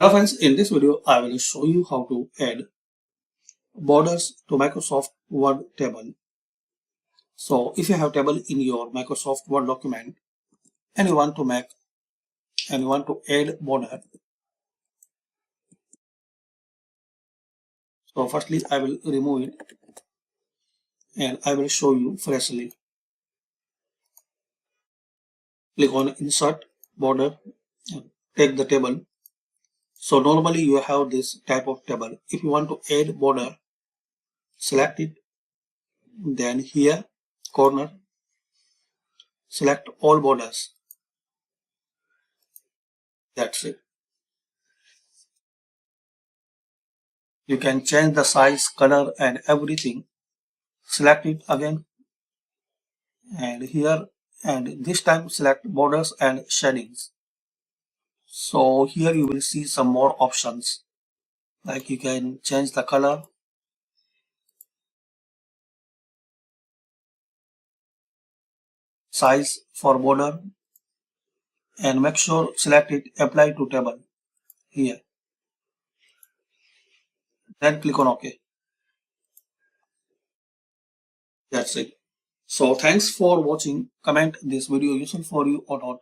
Now friends, in this video, I will show you how to add borders to Microsoft Word table. So if you have table in your Microsoft Word document and you want to add border. So firstly, I will remove it and I will show you freshly. Click on insert border and take the table. So normally you have this type of table. If you want to add border, select it, then here corner, select all borders. That's it. You can change the size, color and everything. Select it again and here, and this time select borders and shadings. So here you will see some more options, like you can change the color, size for border, and make sure select it apply to table here. Then click on OK. That's it. So thanks for watching. Comment this video useful for you or not.